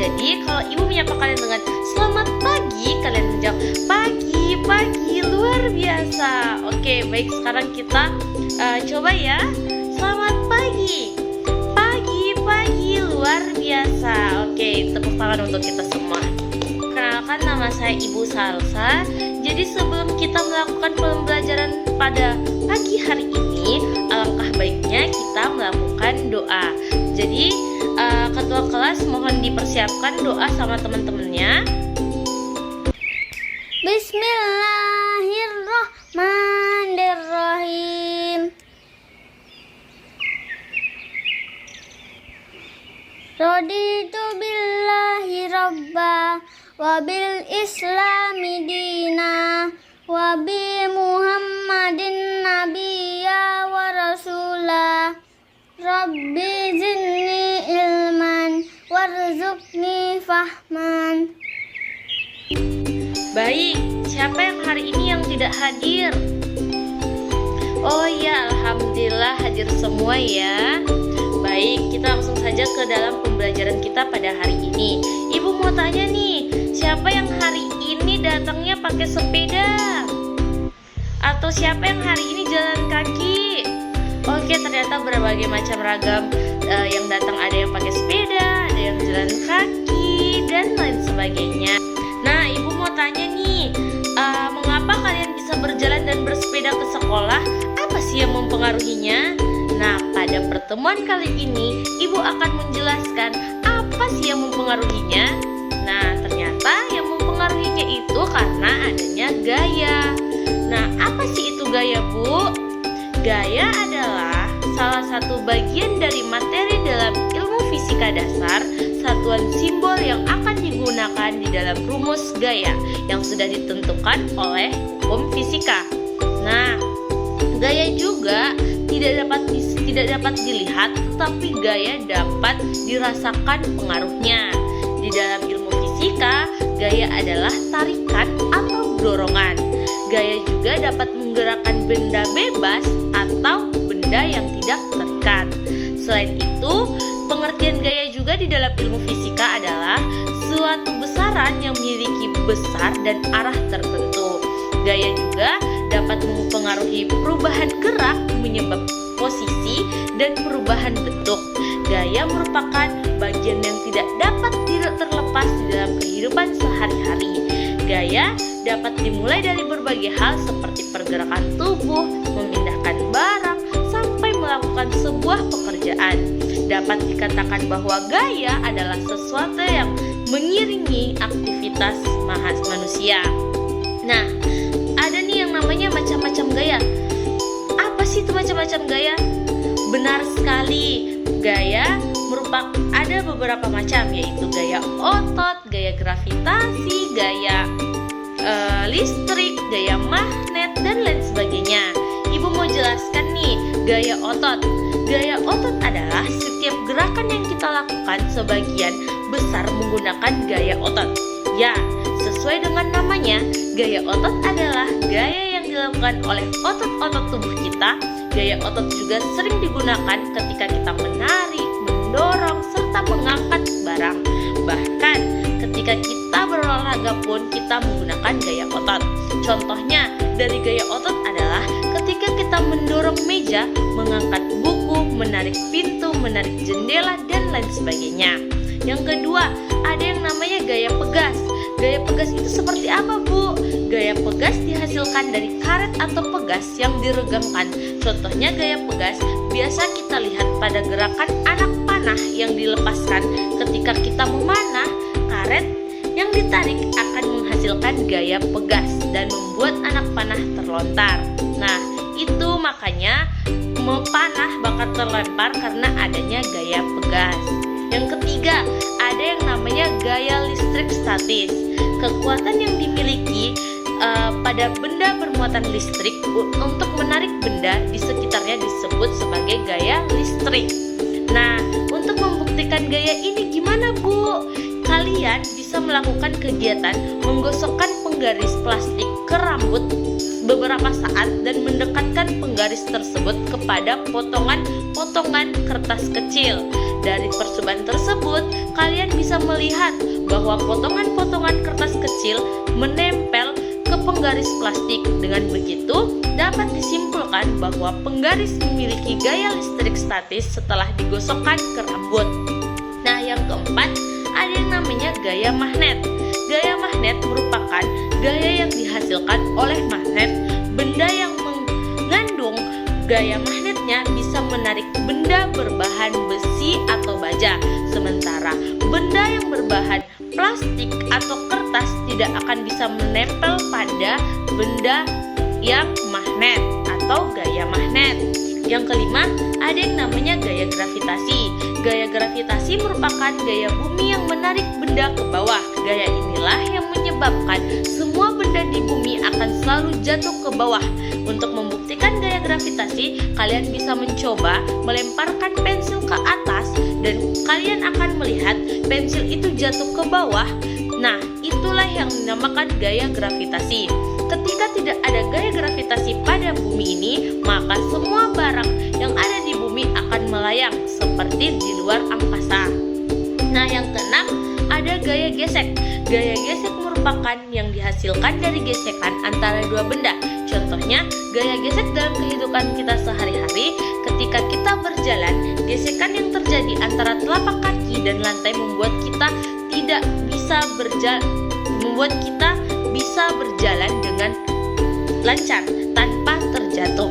Jadi kalau ibu menyapa kalian dengan selamat pagi, kalian menjawab pagi, pagi, luar biasa. Oke, baik, sekarang kita coba ya. Selamat pagi, pagi, pagi, luar biasa. Oke, tepuk tangan untuk kita semua. Kenalkan, nama saya Ibu Salsa. Jadi sebelum kita melakukan pembelajaran pada pagi hari ini, alangkah baiknya kita melakukan doa. Jadi ketua kelas mohon dipersiapkan doa sama teman-temannya. Bismillahirrahmanirrahim. Raditu billahi rabba wa bil islami dina wa bi muhammadin nabiyya wa rasula. Rabbi zidni ilman warzuqni fahman. Baik, siapa yang hari ini yang tidak hadir? Oh ya, alhamdulillah hadir semua ya. Baik, kita langsung saja ke dalam pembelajaran kita pada hari ini. Ibu mau tanya nih, siapa yang hari ini datangnya pakai sepeda? Atau siapa yang hari ini jalan kaki? Oke, ternyata berbagai macam ragam yang datang, ada yang pakai sepeda, ada yang jalan kaki, dan lain sebagainya. Nah, ibu mau tanya nih, mengapa kalian bisa berjalan dan bersepeda ke sekolah? Apa sih yang mempengaruhinya? Nah, pada pertemuan kali ini, ibu akan menjelaskan apa sih yang mempengaruhinya. Nah, ternyata yang mempengaruhinya itu karena adanya gaya. Nah, apa sih itu gaya, Bu? Gaya adalah salah satu bagian dari materi dalam ilmu fisika dasar, satuan simbol yang akan digunakan di dalam rumus gaya yang sudah ditentukan oleh hukum fisika. Nah, gaya juga tidak dapat dilihat, tetapi gaya dapat dirasakan pengaruhnya. Di dalam ilmu fisika, gaya adalah tarikan atau dorongan. Gaya juga dapat menggerakkan benda bebas atau benda yang tidak terikat. Selain itu, pengertian gaya juga di dalam ilmu fisika adalah suatu besaran yang memiliki besar dan arah tertentu. Gaya juga dapat mempengaruhi perubahan gerak menyebab posisi dan perubahan bentuk. Gaya merupakan bagian yang tidak dapat terlepas di dalam kehidupan sehari-hari. Gaya dapat dimulai dari berbagai hal seperti pergerakan tubuh, memindahkan barang, sampai melakukan sebuah pekerjaan. Dapat dikatakan bahwa gaya adalah sesuatu yang mengiringi aktivitas manusia. Nah, ada nih yang namanya macam-macam gaya. Apa sih itu macam-macam gaya? Benar sekali, gaya ada beberapa macam, yaitu gaya otot, gaya gravitasi, gaya listrik, gaya magnet, dan lain sebagainya. Ibu mau jelaskan nih, gaya otot. Gaya otot adalah setiap gerakan yang kita lakukan sebagian besar menggunakan gaya otot. Ya, sesuai dengan namanya, gaya otot adalah gaya yang dilakukan oleh otot-otot tubuh kita. Gaya otot juga sering digunakan ketika kita menarik, mendorong, serta mengangkat barang. Bahkan ketika kita berolahraga pun kita menggunakan gaya otot. Contohnya dari gaya otot adalah ketika kita mendorong meja, mengangkat buku, menarik pintu, menarik jendela, dan lain sebagainya. Yang kedua, ada yang namanya gaya pegas. Gaya pegas itu seperti apa, Bu? Gaya pegas dihasilkan dari karet atau pegas yang diregangkan. Contohnya gaya pegas biasa kita lihat pada gerakan anak panah yang dilepaskan. Ketika kita memanah, karet yang ditarik akan menghasilkan gaya pegas dan membuat anak panah terlontar. Nah, itu makanya panah bakal terlempar karena adanya gaya pegas. Yang ketiga, ada yang namanya gaya listrik statis. Kekuatan yang dimiliki pada benda bermuatan listrik untuk menarik benda di sekitarnya disebut sebagai gaya listrik. Nah, untuk membuktikan gaya ini gimana, Bu? Kalian bisa melakukan kegiatan menggosokkan penggaris plastik ke rambut beberapa saat dan mendekatkan penggaris tersebut kepada potongan-potongan kertas kecil. Dari percobaan tersebut, kalian bisa melihat bahwa potongan-potongan kertas kecil menempel ke penggaris plastik. Dengan begitu, dapat disimpulkan bahwa penggaris memiliki gaya listrik statis setelah digosokkan ke rambut. Nah, yang keempat, ada yang namanya gaya magnet. Gaya magnet merupakan gaya yang dihasilkan oleh magnet. Benda yang mengandung gaya magnetnya bisa menarik benda berbahan besi atau baja, sementara benda yang berbahan plastik atau kertas tidak akan bisa menempel pada benda yang magnet atau gaya magnet. Yang kelima, ada yang namanya gaya gravitasi. Gaya gravitasi merupakan gaya bumi yang menarik benda ke bawah. Gaya inilah yang menyebabkan semua benda di bumi akan selalu jatuh ke bawah. Untuk membuktikan gaya gravitasi, kalian bisa mencoba melemparkan pensil ke atas dan kalian akan melihat pensil itu jatuh ke bawah. Nah, itulah yang dinamakan gaya gravitasi. Ketika tidak ada gaya gravitasi pada bumi ini, maka semua barang yang ada di bumi akan melayang seperti di luar angkasa. Nah, yang keenam, ada gaya gesek. Gaya gesek merupakan yang dihasilkan dari gesekan antara dua benda. Contohnya, gaya gesek dalam kehidupan kita sehari-hari. Ketika kita berjalan, gesekan yang terjadi antara telapak kaki dan lantai membuat kita bisa berjalan dengan lancar tanpa terjatuh.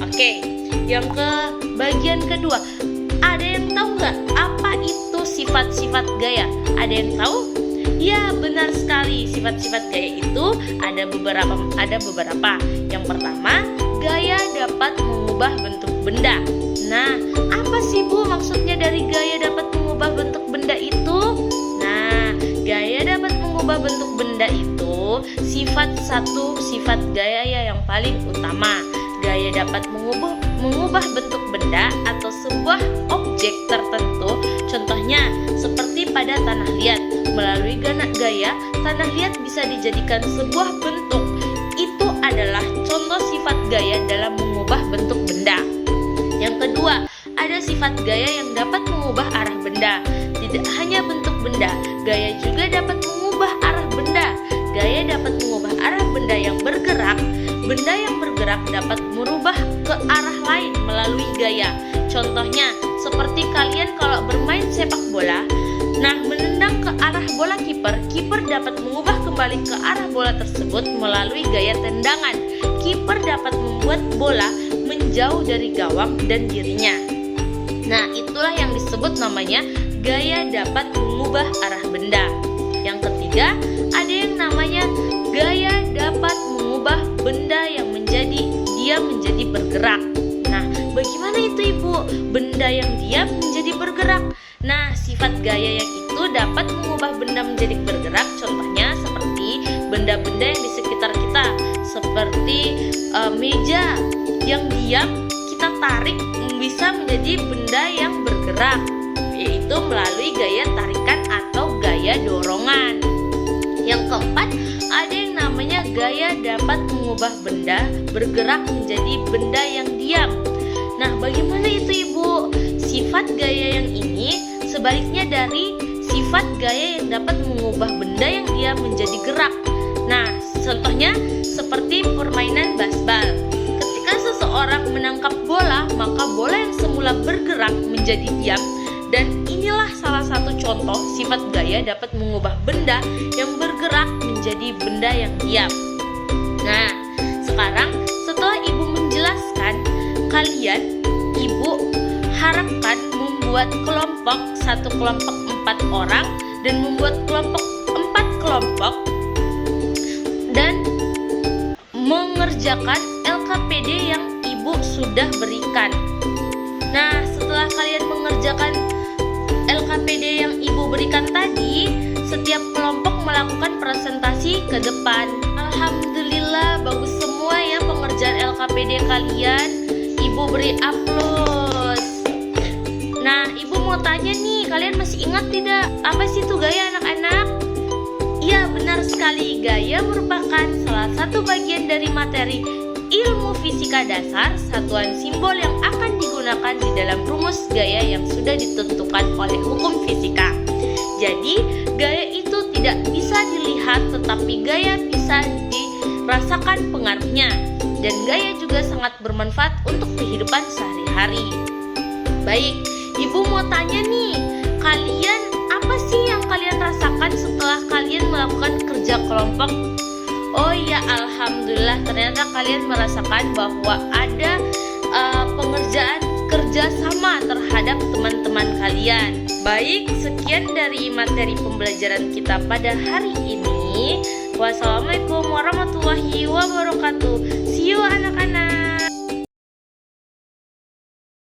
Oke, yang ke bagian kedua, ada yang tahu nggak apa itu sifat-sifat gaya? Ada yang tahu? Ya, benar sekali. Sifat-sifat gaya itu ada beberapa. Yang pertama, gaya dapat mengubah bentuk benda. Nah, apa sih Bu maksudnya dari gaya dapat mengubah bentuk benda itu? Nah, gaya dapat mengubah bentuk benda itu sifat gaya yang paling utama. Gaya dapat mengubah bentuk benda atau sebuah objek tertentu. Contohnya seperti pada tanah liat. Melalui gaya, tanah liat bisa dijadikan sebuah bentuk. Itu adalah contoh sifat gaya dalam mengubah bentuk benda. Yang kedua, ada sifat gaya yang dapat mengubah arah benda. Tidak hanya bentuk benda, gaya juga dapat mengubah arah benda. Gaya dapat mengubah arah benda yang bergerak. Benda yang bergerak dapat merubah ke arah lain melalui gaya. Contohnya, seperti kalian kalau bermain sepak bola, nah menendang ke arah bola kiper dapat mengubah kembali ke arah bola tersebut melalui gaya tendangan. Kiper dapat membuat bola menjauh dari gawang dan dirinya. Nah, itulah yang disebut namanya gaya dapat mengubah arah benda. Yang ketiga, ada yang namanya gaya dapat mengubah benda yang menjadi bergerak. Nah, bagaimana itu Ibu? Benda yang diam menjadi bergerak. Nah, sifat gaya yang itu dapat mengubah benda menjadi bergerak. Contohnya seperti benda-benda yang di sekitar kita, seperti meja yang diam kita tarik bisa menjadi benda yang bergerak, yaitu melalui gaya tarikan atau gaya dorongan. Yang keempat, ada yang namanya gaya dapat mengubah benda bergerak menjadi benda yang diam. Nah, bagaimana itu Ibu? Sifat gaya yang ini sebaliknya dari sifat gaya yang dapat mengubah benda yang diam menjadi gerak. Nah, contohnya seperti permainan baseball. Ketika seseorang menangkap bola, maka bola yang semula bergerak menjadi diam. Dan inilah salah satu contoh sifat gaya dapat mengubah benda yang bergerak menjadi benda yang diam. Nah, sekarang setelah Ibu menjelaskan, Ibu harapkan membuat satu kelompok 4 orang dan membuat kelompok 4 kelompok dan mengerjakan LKPD yang Ibu sudah berikan. Nah, setelah kalian mengerjakan LKPD yang Ibu berikan tadi, setiap kelompok melakukan presentasi ke depan. Alhamdulillah, bagus semua ya pengerjaan LKPD kalian. Ibu beri aplaus. Nah, Ibu mau tanya nih, kalian masih ingat tidak apa sih itu gaya anak-anak? Iya, benar sekali. Gaya merupakan salah satu bagian dari materi ilmu fisika dasar, satuan simbol yang akan digunakan digunakan di dalam rumus gaya yang sudah ditentukan oleh hukum fisika. Jadi, gaya itu tidak bisa dilihat, tetapi gaya bisa dirasakan pengaruhnya. Dan gaya juga sangat bermanfaat untuk kehidupan sehari-hari. Baik, Ibu mau tanya nih, kalian apa sih yang kalian rasakan setelah kalian melakukan kerja kelompok? Oh ya, alhamdulillah ternyata kalian merasakan bahwa ada pengerjaan kerjasama terhadap teman-teman kalian. Baik, sekian dari materi pembelajaran kita pada hari ini. Wassalamualaikum warahmatullahi wabarakatuh. See you